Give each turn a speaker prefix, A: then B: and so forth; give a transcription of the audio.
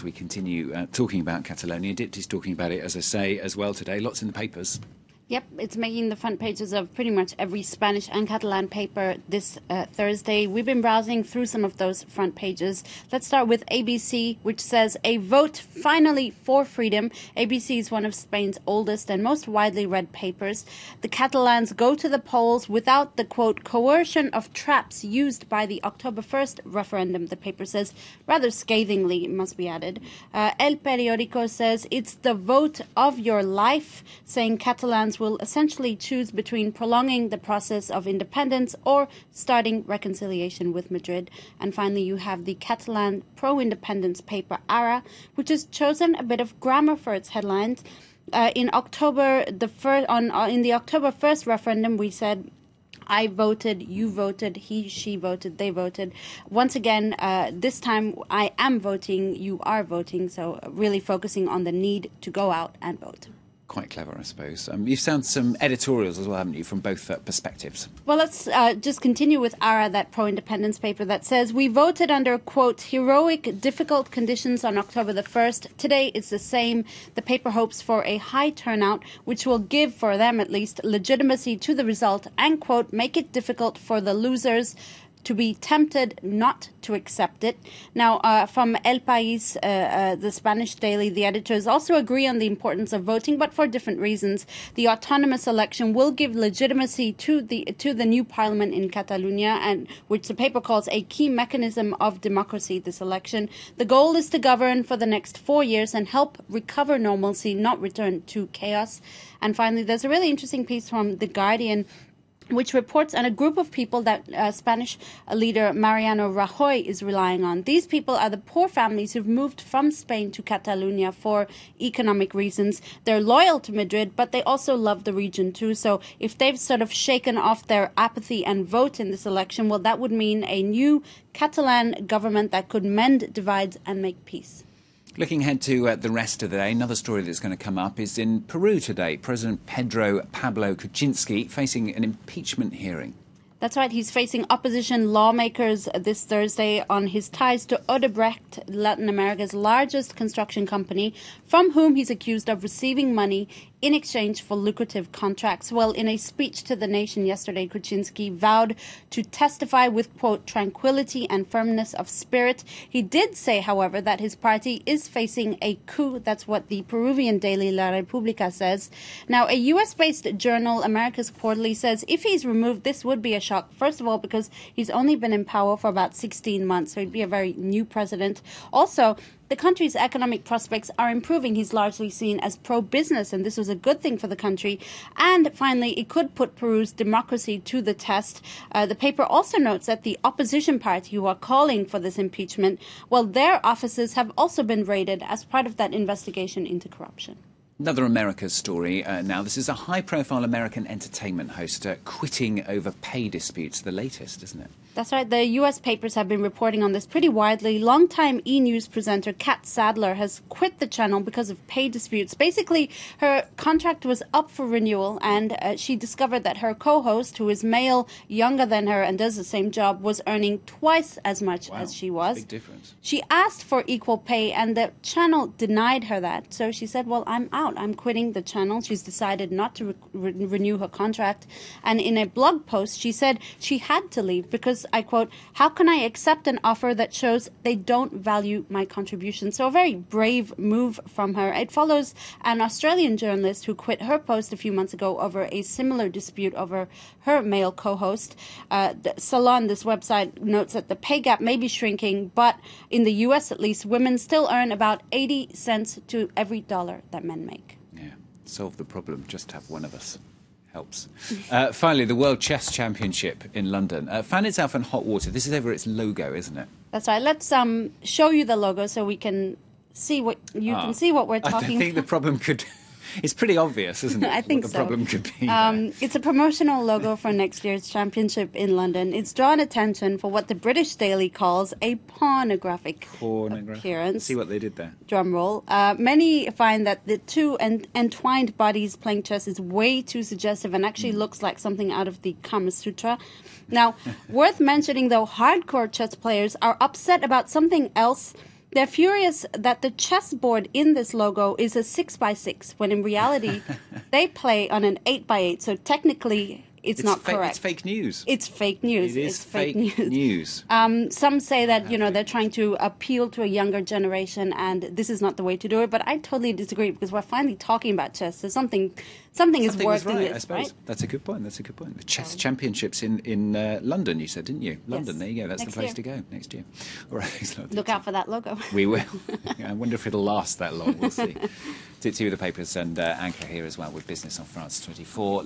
A: as we continue talking about Catalonia. Dipty's talking about it, as I say, as well today. Lots in the papers.
B: Yep, it's making the front pages of pretty much every Spanish and Catalan paper this Thursday. We've been browsing through some of those front pages. Let's start with ABC, which says, "A vote finally for freedom." ABC is one of Spain's oldest and most widely read papers. The Catalans go to the polls without the, quote, coercion of traps used by the October 1st referendum, the paper says, rather scathingly, it must be added. El Periódico says, "It's the vote of your life," saying Catalans will essentially choose between prolonging the process of independence or starting reconciliation with Madrid. And finally, you have the Catalan pro-independence paper Ara, which has chosen a bit of grammar for its headlines. In the October 1st referendum, we said, "I voted, you voted, he, she voted, they voted." Once again, this time, I am voting, you are voting. So really focusing on the need to go out and vote.
A: Quite clever, I suppose. You've found some editorials as well, haven't you, from both perspectives?
B: Well, let's just continue with Ara, that pro-independence paper that says, "We voted under, quote, heroic, difficult conditions on October the 1st. Today it's the same." The paper hopes for a high turnout, which will give, for them at least, legitimacy to the result and, quote, make it difficult for the losers to be tempted not to accept it. Now, from El País, the Spanish daily, the editors also agree on the importance of voting, but for different reasons. The autonomous election will give legitimacy to the new parliament in Catalonia, and which the paper calls a key mechanism of democracy, this election. The goal is to govern for the next 4 years and help recover normalcy, not return to chaos. And finally, there's a really interesting piece from The Guardian, which reports on a group of people that Spanish leader Mariano Rajoy is relying on. These people are the poor families who've moved from Spain to Catalonia for economic reasons. They're loyal to Madrid, but they also love the region too. So if they've sort of shaken off their apathy and vote in this election, well, that would mean a new Catalan government that could mend divides and make peace.
A: Looking ahead to the rest of the day, another story that's going to come up is in Peru today. President Pedro Pablo Kuczynski facing an impeachment hearing.
B: That's right. He's facing opposition lawmakers this Thursday on his ties to Odebrecht, Latin America's largest construction company, from whom he's accused of receiving money in exchange for lucrative contracts. Well, in a speech to the nation yesterday, Kuczynski vowed to testify with, quote, tranquility and firmness of spirit. He did say, however, that his party is facing a coup. That's what the Peruvian daily La República says. Now, a U.S.-based journal, America's Quarterly, says if he's removed, this would be a shock. First of all, because he's only been in power for about 16 months, so he'd be a very new president. Also, the country's economic prospects are improving. He's largely seen as pro-business, and this was a good thing for the country. And finally, it could put Peru's democracy to the test. The paper also notes that the opposition party who are calling for this impeachment, well, their offices have also been raided as part of that investigation into corruption.
A: Another America's story now. This is a high-profile American entertainment host quitting over pay disputes. The latest, isn't it?
B: That's right. The U.S. papers have been reporting on this pretty widely. Longtime E! News presenter Kat Sadler has quit the channel because of pay disputes. Basically, her contract was up for renewal, and she discovered that her co-host, who is male, younger than her, and does the same job, was earning twice as much as she was.
A: Big difference.
B: She asked for equal pay, and the channel denied her that. So she said, well, I'm out. I'm quitting the channel. She's decided not to renew her contract. And in a blog post, she said she had to leave because, I quote, "How can I accept an offer that shows they don't value my contribution?" So a very brave move from her. It follows an Australian journalist who quit her post a few months ago over a similar dispute over her male co-host. The Salon, this website, notes that the pay gap may be shrinking, but in the U.S. at least, women still earn about 80 cents to every dollar that men make.
A: Yeah, solve the problem, just have one of us. Helps. Finally, the World Chess Championship in London found itself in hot water. This is over its logo, isn't it?
B: That's right. Let's show you the logo so we can see what can see what we're talking about.
A: I think the problem could... It's pretty obvious, isn't it?
B: I think
A: what
B: so.
A: the problem could be.
B: It's a promotional logo for next year's championship in London. It's drawn attention for what the British Daily calls a pornographic appearance.
A: See what they did there.
B: Drum roll. Many find that the two entwined bodies playing chess is way too suggestive and actually looks like something out of the Kama Sutra. Now, worth mentioning, though, hardcore chess players are upset about something else They're furious that the chessboard in this logo is a 6x6, when in reality they play on an 8x8. So technically, it's not correct.
A: It's fake news.
B: It's fake news.
A: It is
B: it's fake
A: news.
B: Some say that they're trying to appeal to a younger generation, and this is not the way to do it. But I totally disagree, because we're finally talking about chess. So something is worked in this,
A: I suppose.
B: right?
A: That's a good point. The chess championships in London, you said, didn't you? London.
B: Yes.
A: There you go. That's
B: Next
A: the place
B: year.
A: to go next year. All right. Thanks a lot.
B: Look out for that logo.
A: We will. I wonder if it'll last that long. We'll see. Titsy with the papers and Anchor here as well with Business on France 24.